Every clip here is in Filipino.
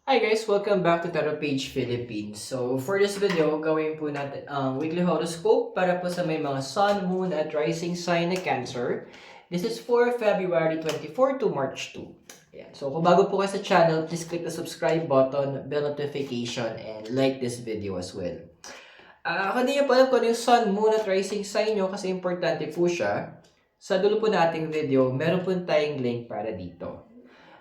Hi guys! Welcome back to Tarot Page Philippines. So for this video, gawin po natin ang weekly horoscope para po sa may mga Sun, Moon at Rising sign na Cancer. This is for February 24 to March 2. Ayan. So kung bago po kayo sa channel, please click the subscribe button, bell notification, and like this video as well. Kung hindi nyo po alam kung ano yung Sun, Moon at Rising sign nyo kasi importante po siya, sa dulo po nating video, meron po tayong link para dito.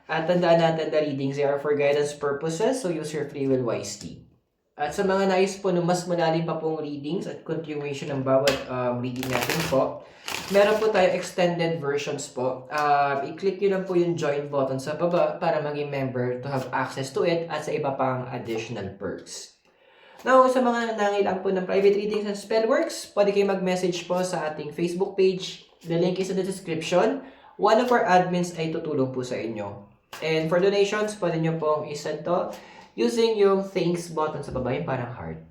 At tandaan natin the readings are for guidance purposes, so use your free will wisely. At sa mga nais po ng mas malalim pa pong readings at continuation ng bawat reading natin po, meron po tayo extended versions po. I-click nyo lang po yung join button sa baba para maging member to have access to it at sa iba pang additional perks. Now, sa mga nangilang po ng private readings and spellworks, pwede kayo mag-message po sa ating Facebook page. The link is in the description. One of our admins ay tutulong po sa inyo. And for donations, pwede nyo pong isend to using yung thanks button sa baba, yung parang heart.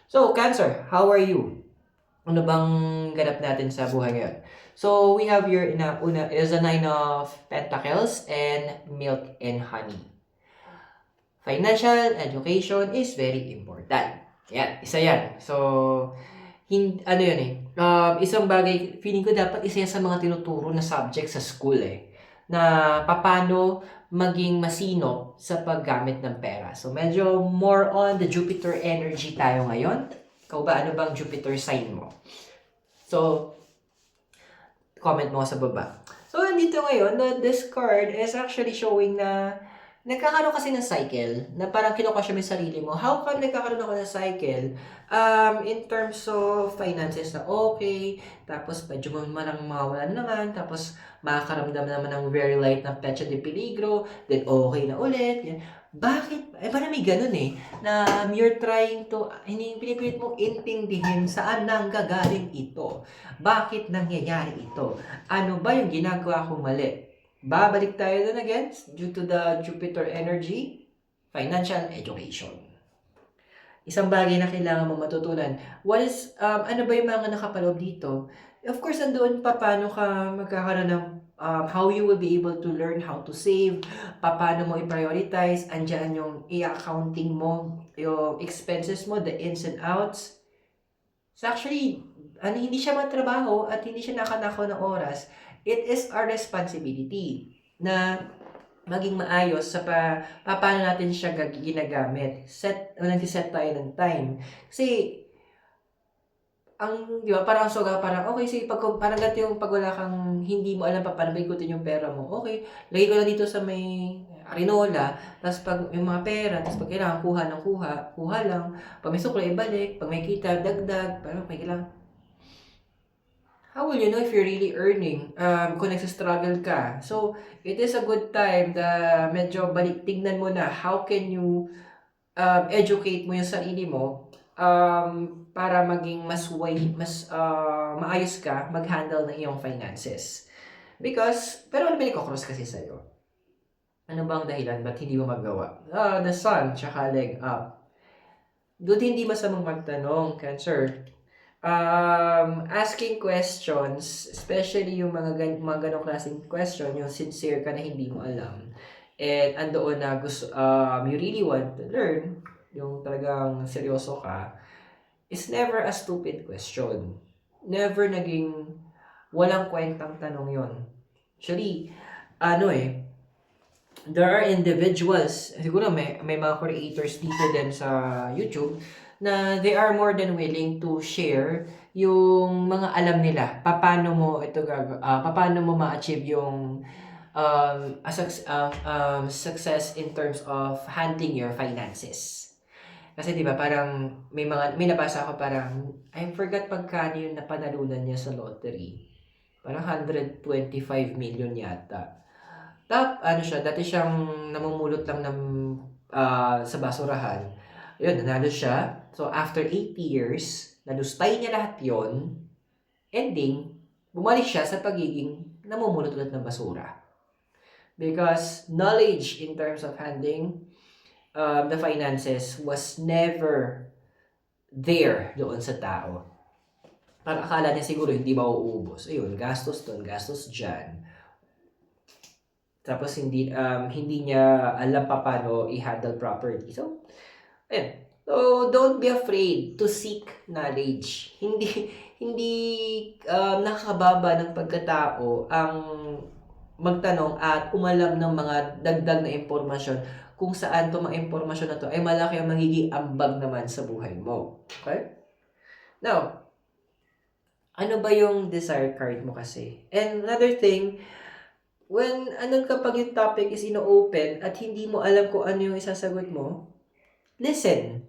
So, Cancer, how are you? Ano bang ganap natin sa buhay ngayon? So, we have your una is a 9 of Pentacles and Milk and Honey. Financial education is very important. Yan, isa yan. So, ano yun eh, isang bagay, feeling ko dapat isa yan sa mga tinuturo na subject sa school eh na paano maging masino sa paggamit ng pera. So, medyo more on the Jupiter energy tayo ngayon. Ikaw ba, ano bang Jupiter sign mo? So, comment mo sa baba. So, nandito ngayon, this card is actually showing na nagkakaroon kasi ng cycle na parang kinukasya mo yung sarili mo. How come nagkakaroon ako ng cycle? In terms of finances na okay, tapos medyo manang mawawalan naman, tapos makakaramdam naman ng very light na pecha de peligro, then okay na ulit. Yan. Bakit? Parang may ganun eh, na you're trying to, hindi pinipilit mong intindihin saan nanggagaling ito. Bakit nangyayari ito? Ano ba yung ginagawa kong mali? Babalik tayo dun again, due to the Jupiter energy, financial education. Isang bagay na kailangan mo matutunan. Ano ba yung mga nakapaloob dito? Of course, andoon pa paano ka magkakaroon ng how you will be able to learn how to save, paano mo i-prioritize, andyan yung i-accounting mo, yung expenses mo, the ins and outs. So actually, hindi siya matrabaho at hindi siya nakanakaw ng oras. It is our responsibility na maging maayos sa paano natin siya ginagamit. Nag-set tayo ng time. Kasi, di ba, parang parang, okay, sige, parang ganito yung pag wala kang, hindi mo alam pa paano ikutin yung pera mo. Okay, lagay ko lang dito sa may Arinola, tapos pag yung mga pera, tapos pag kailangan kuha lang. Pag may sukla, ibalik. Pag may kita, dagdag. Parang may kailangan. How will you know if you're really earning kung nagsistruggle ka? So, it is a good time na medyo tignan mo na how can you educate mo yung sarili mo para maging mas maayos ka mag-handle ng iyong finances. Pero ano ba cross kasi sa'yo? Ano bang dahilan? Ba't hindi mo magawa? The sun, tsaka leg up. Good, hindi masamang magtanong, Cancer. Asking questions, especially yung mga ganong klaseng question, yung sincere ka na hindi mo alam. And andoon na gusto, you really want to learn, yung talagang seryoso ka, is never a stupid question. Never naging walang kwentang tanong yon. Actually, there are individuals, siguro may mga creators dito din sa YouTube, na they are more than willing to share yung mga alam nila. Paano mo ma-achieve yung success in terms of handling your finances. Kasi 'di ba parang may nabasa ako parang I forgot pagkano yung napanalunan niya sa lottery. Parang 125 million yata. Dati siyang namumulot lang ng sa basurahan. Yun, nanalo siya. So, after 80 years, nalustay niya lahat yon. Ending, bumalik siya sa pagiging namumulot ulit ng basura. Because knowledge in terms of handling the finances was never there doon sa tao. Parang akala niya siguro hindi mauubos. Ayun, gastos doon, gastos dyan. Tapos hindi niya alam pa paano i-handle properly. So, ayun. So, don't be afraid to seek knowledge. Hindi nakakababa ng pagkatao ang magtanong at umalam ng mga dagdag na impormasyon kung saan to mga impormasyon na to ay malaki ang magiging ambag naman sa buhay mo. Okay? Now, ano ba yung desire card mo kasi? And another thing, kapag yung topic is ino-open at hindi mo alam kung ano yung isasagot mo, listen.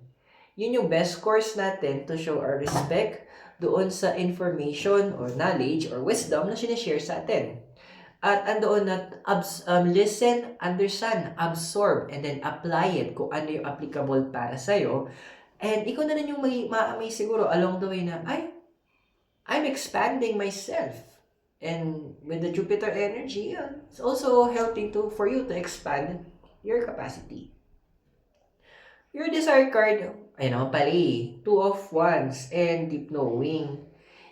Yun yung best course natin to show our respect doon sa information or knowledge or wisdom na sinishare sa atin. At andoon na listen, understand, absorb, and then apply it kung ano yung applicable para sa'yo. And ikaw na rin yung ma-amaze siguro along the way na, I'm expanding myself. And with the Jupiter energy, it's also helping for you to expand your capacity. Your desire card, ay naman pala Two of Wands and Deep Knowing.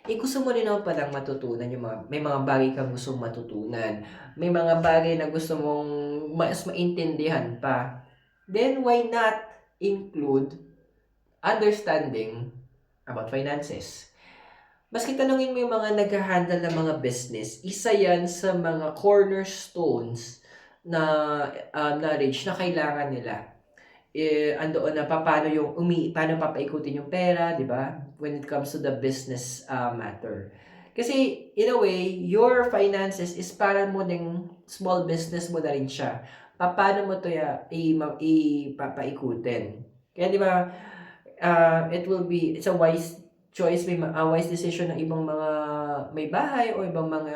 Gusto mo rin naman palang matutunan may mga bagay kang gustong matutunan. May mga bagay na gusto mong mas maintindihan pa. Then, why not include understanding about finances? Maski tanungin mo yung mga nag-handle ng mga business, isa yan sa mga cornerstones na knowledge na kailangan nila. Andoon na paano papaikutin yung pera, di ba? When it comes to the business matter. Kasi, in a way, your finances is para mo ng small business mo na rin siya. Paano mo to ipapaikutin? Kaya, di ba, it's a wise choice, wise decision ng ibang mga may bahay o ibang mga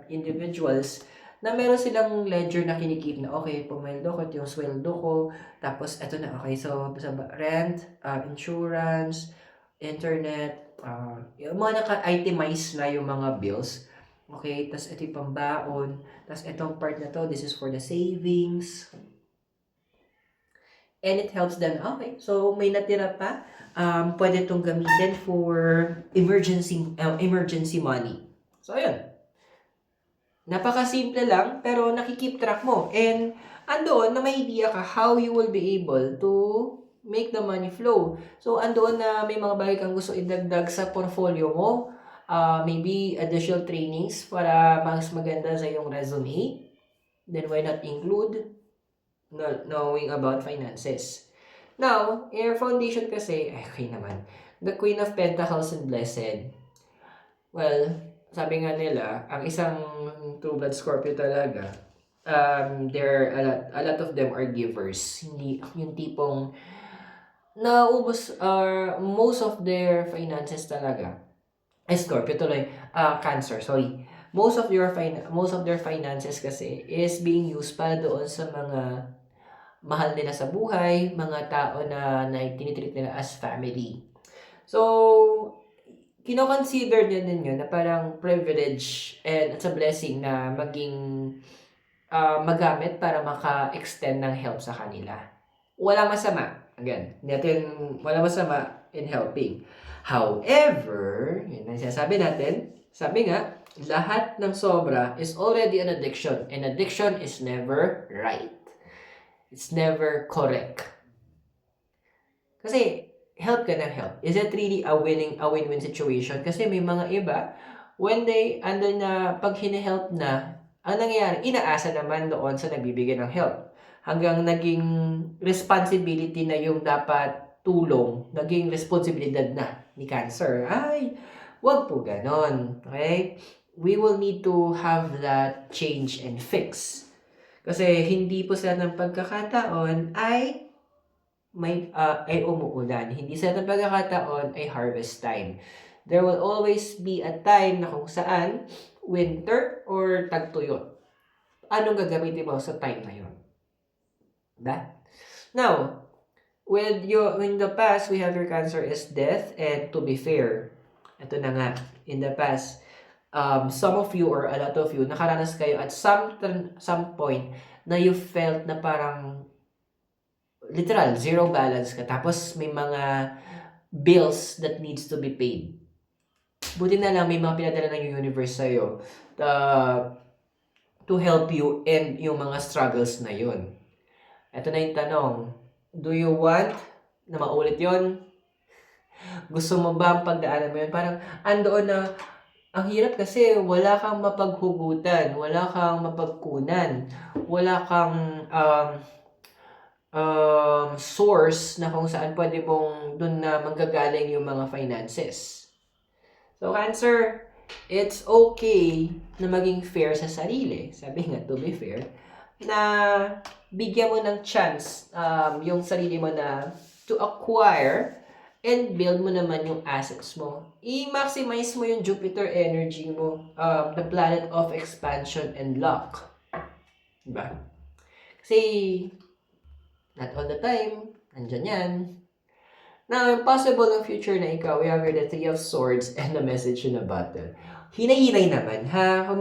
individuals na meron silang ledger na kinikip na, okay, pumeldo ko, yung sweldo ko, tapos eto na, okay, so sa rent, insurance, internet, yung mga naka-itemize na yung mga bills, okay, tapos ito yung pambaon, tapos itong part na to, this is for the savings, and it helps them, okay, so may natira pa, pwede itong gamitin for emergency money. So, ayun. Napaka-simple lang, pero nakikip track mo. And, andoon na may idea ka how you will be able to make the money flow. So, andoon na may mga bagay kang gusto idagdag sa portfolio mo. Maybe additional trainings para mas maganda sa iyong resume. Then, why not include knowing about finances? Now, your foundation kasi, okay naman. The Queen of Pentacles and Blessed. Well, sabi nga nila, ang isang true blood Scorpio talaga, a lot of them are givers. Hindi yung tipong naubos most of their finances talaga. Scorpio tuloy, Cancer, sorry. Most of their finances kasi is being used para doon sa mga mahal nila sa buhay, mga tao na tinitreat nila as family. So, kino-consider niya din yun na parang privilege and it's a blessing na maging magamit para maka-extend ng help sa kanila. Walang masama. Again, walang masama in helping. However, yun ang sinasabi natin, sabi nga, lahat ng sobra is already an addiction and addiction is never right. It's never correct. Kasi, help ka ng help. Is it really a win-win situation? Kasi may mga iba, when they, pag hine-help na, ang nangyayari, inaasa naman doon sa nagbibigay ng help. Hanggang naging responsibility na yung dapat tulong, naging responsibilidad na ni Cancer. Ay, wag po ganon. Okay? We will need to have that change and fix. Kasi hindi po sa ng pagkakataon ay umuulan. Hindi sa ng pagkakataon ay harvest time. There will always be a time na kung saan winter or tagtuyot. Anong gagamitin mo sa time na yun? Diba? Now, in the past, we have your Cancer is death, and to be fair, ito na nga, in the past, some of you or a lot of you, nakaranas kayo at some point na you felt na parang literal, zero balance ka. Tapos may mga bills that needs to be paid. Buti na lang may mga pinadala ng universe sa'yo to to help you end yung mga struggles na yun. Ito na yung tanong, do you want na maulit yon? Gusto mo ba ang pagdaanan mo yun? Parang andoon na, ang hirap kasi wala kang mapaghugutan, wala kang mapagkunan, wala kang source na kung saan pwede mong dun na manggagaling yung mga finances. So, Cancer, it's okay na maging fair sa sarili. Sabi nga, to be fair, na bigyan mo ng chance yung sarili mo na to acquire and build mo naman yung assets mo. I-maximize mo yung Jupiter energy mo, the planet of expansion and luck. Diba? Kasi, not all the time, nandyan yan. Now, possible ng future na ikaw, we have here the Three of Swords and the message in a battle. Hinay-hinay naman, ha? Kung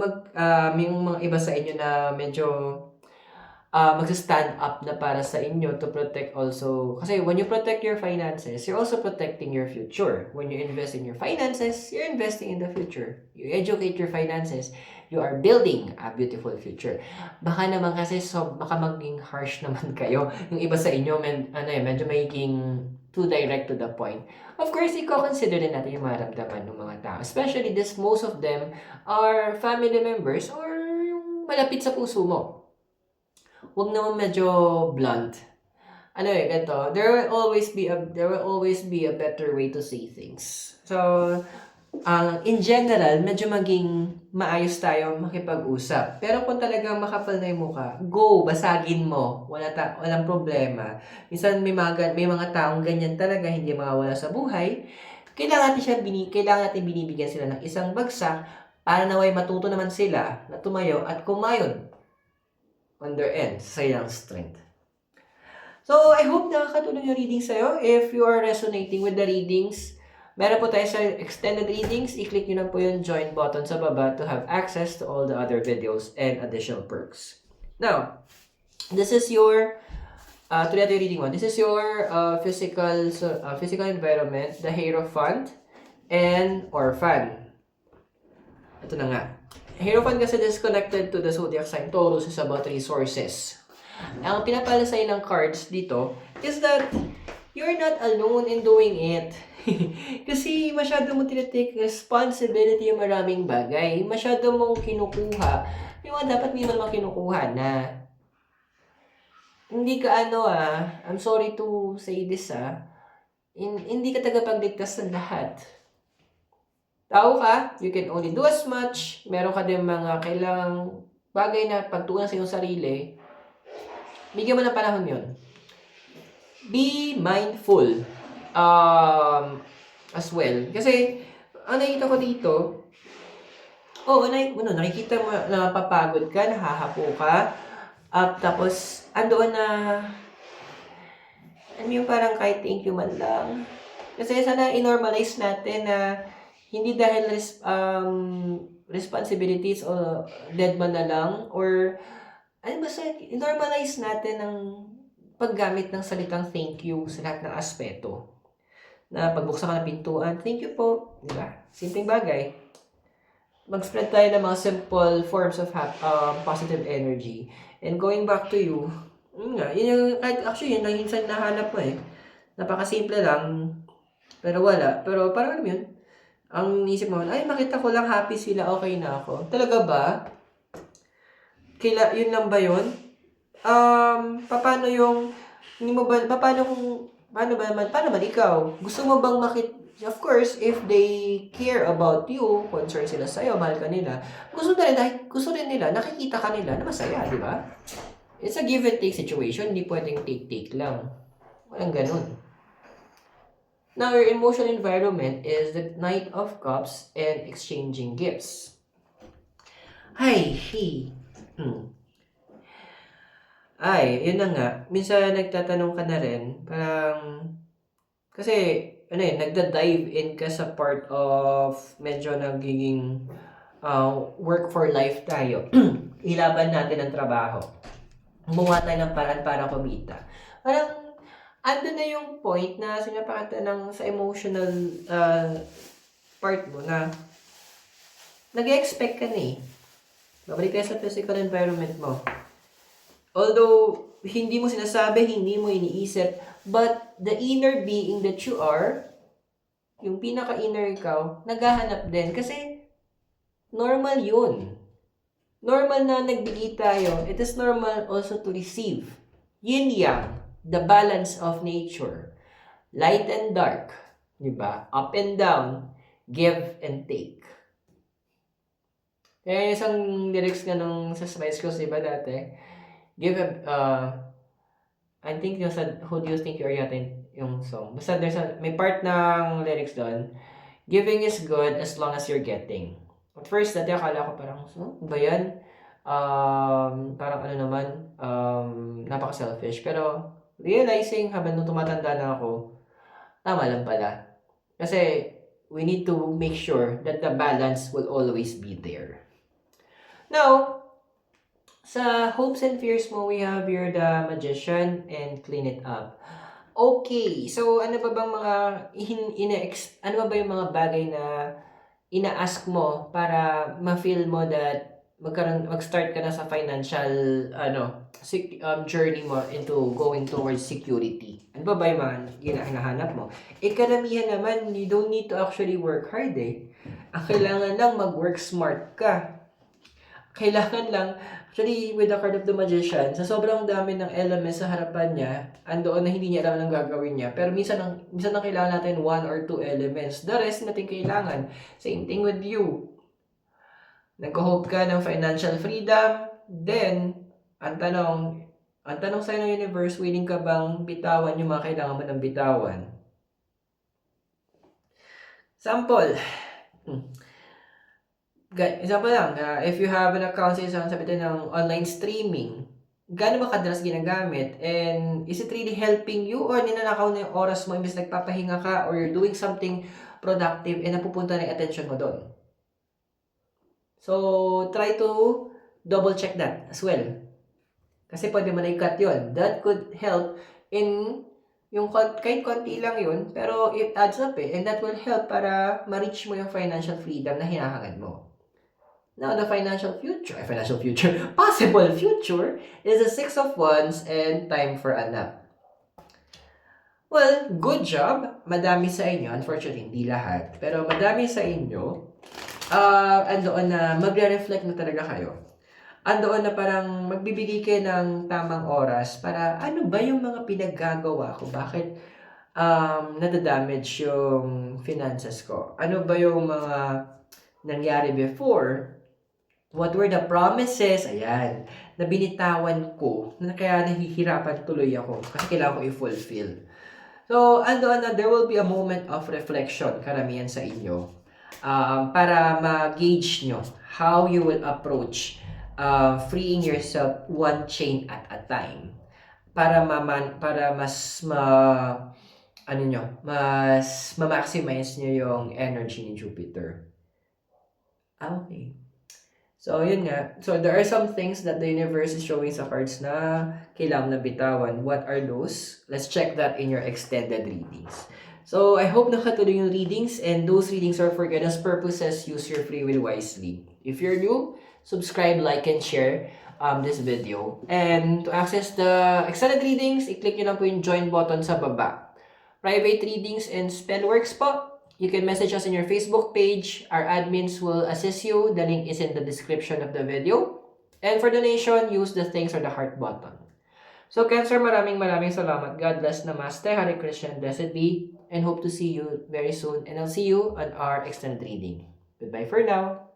yung mga iba sa inyo na medyo magsa-stand up na para sa inyo to protect also. Kasi when you protect your finances, you're also protecting your future. When you invest in your finances, you're investing in the future. You educate your finances, you are building a beautiful future. Baka naman kasi, baka maging harsh naman kayo. Yung iba sa inyo, medyo magiging too direct to the point. Of course, i-consider din natin yung maramdaman ng mga tao. Especially this, most of them are family members or yung malapit sa puso mo. Huwag naman medyo blunt. Ganito, there will always be a better way to say things. So, in general, medyo maging maayos tayo makipag-usap. Pero kung talagang makapal na yung mukha, go, basagin mo. Walang problema. Minsan may mga taong ganyan talaga, hindi mawawala sa buhay. Kailangan natin binibigyan sila ng isang bagsak para naway matuto naman sila na tumayo at kumayod on their end, sa ilang strength. So, I hope nakakatulong yung reading sa'yo. If you are resonating with the readings, meron po tayo sa extended readings. I-click nyo lang po yung join button sa baba to have access to all the other videos and additional perks. Now, this is your, today ito yung reading one. This is your physical environment, the Hierophant, and Orphan. Ito na nga. Hierophant kasi disconnected to the zodiac sign Taurus is about resources. Ang pinapala sa'yo ng cards dito is that you're not alone in doing it. Kasi masyado mo tinitake responsibility yung maraming bagay. Masyado mong kinukuha. Yung mga dapat hindi mo naman kinukuha na hindi ka I'm sorry to say this hindi ka tagapagligtas ng lahat. Tao ka, you can only do as much. Meron ka din mga kailangang bagay na pagtuunan sa iyong sarili. Bigyan mo ng panahon yun. Be mindful as well. Kasi, ang nakikita ko dito, nakikita mo na papagod ka, nahahapo ka, tapos, andoon na, yung parang kahit thank you man lang. Kasi sana i-normalize natin na hindi dahil responsibilities o dead man na lang or basta i-normalize natin ang paggamit ng salitang thank you sa lahat ng aspeto. Na pagbuksan ka ng pintuan, thank you po. Diba? Simpleng bagay. Mag-spread tayo ng mga simple forms of positive energy. And going back to you, yun lang minsan nahanap mo Napakasimple lang, pero wala. Pero parang yun, ang isip mo, makita ko lang happy sila, okay na ako. Talaga ba? Yun lang ba yun? Paano naman ikaw? Gusto mo bang of course, if they care about you, concern sila sa'yo, mahal ka nila, gusto rin nila, nakikita ka nila na masaya, di ba? It's a give and take situation, hindi pwedeng take lang. Walang ganun. Now, your emotional environment is the Knight of Cups and exchanging gifts. Yun na nga. Minsan nagtatanong ka na rin, parang, kasi, nagda-dive in ka sa part of medyo nagiging work for life tayo. Ilaban natin ang trabaho. Gumawa tayo ng paraan para kumita. Parang, ando na yung point na sinapakita sa emotional part mo na nag-expect ka na Babalik tayo sa physical environment mo. Although, hindi mo sinasabi, hindi mo iniisip, but the inner being that you are, yung pinaka-inner ikaw, naghahanap din. Kasi, normal yun. Normal na nagbigay tayo. It is normal also to receive. Yin-yang, the balance of nature. Light and dark. Diba? Up and down. Give and take. Kaya isang lyrics nga nung sa Spice Girls, diba dati? I think yung sa Who Do You Think You Are yata yung song. Basta may part ng lyrics doon. Giving is good as long as you're getting. At first, dati akala ko parang, ba yan? Parang ano naman, napaka-selfish. Pero, realizing habang nung tumatanda na ako, tama lang pala. Kasi, we need to make sure that the balance will always be there. Now, sa hopes and fears mo, we have here the Magician and Clean It Up. Okay, so ano ba bang mga ano ba yung mga bagay na ina-ask mo para ma-feel mo that mag-start ka na sa financial journey mo into going towards security? Ano ba yung mga hinahanap mo? Karamihan naman, you don't need to actually work hard eh. Ang kailangan lang mag-work smart ka. Kailangan lang, actually, with the card of the Magician, sa sobrang dami ng elements sa harapan niya, andoon na hindi niya alam ang gagawin niya. Pero minsan lang kailangan natin 1 or 2 elements. The rest natin kailangan. Same thing with you. Nag-hope ka ng financial freedom, then, ang tanong sa'yo ng universe, willing ka bang bitawan yung mga kailangan mo ng bitawan? Sample. Example lang, if you have an account sa isang sabihin ng online streaming, gaano ba kadalas ginagamit? And is it really helping you or ninanakaw na yung oras mo imbes nagpapahinga ka or you're doing something productive and napupunta na yung attention mo doon? So, try to double check that as well. Kasi pwede mo na i-cut yun. That could help in yung kahit konti lang yun, pero it adds up eh. And that will help para ma-reach mo yung financial freedom na hinahangad mo. Now, the possible future is the 6 of Wands and time for a nap. Well, good job. Madami sa inyo, unfortunately, hindi lahat, pero madami sa inyo, andoon na magre-reflect na talaga kayo. Andoon na parang magbibigay kayo ng tamang oras para ano ba yung mga pinaggagawa ko? Bakit nadadamage yung finances ko? Ano ba yung mga nangyari before? What were the promises, ayan, na binitawan ko, na kaya nahihirapan tuloy ako kasi kailangan ko i-fulfill. So, andoon na there will be a moment of reflection, karamihan sa inyo, para ma-gauge nyo how you will approach freeing yourself one chain at a time. Para mas ma-maximize nyo yung energy ni Jupiter. Okay. So, yun nga. So, there are some things that the universe is showing sa cards na kailangan na bitawan. What are those? Let's check that in your extended readings. So, I hope nakatuloy yung readings and those readings are for guidance purposes. Use your free will wisely. If you're new, subscribe, like, and share this video. And to access the extended readings, i-click nyo lang po yung join button sa baba. Private readings and spellworks po. You can message us in your Facebook page. Our admins will assist you. The link is in the description of the video. And for donation, use the thanks or the heart button. So, Cancer, maraming salamat. God bless, Namaste, Hare Krishna, blessed be, and hope to see you very soon. And I'll see you on our extended reading. Goodbye for now.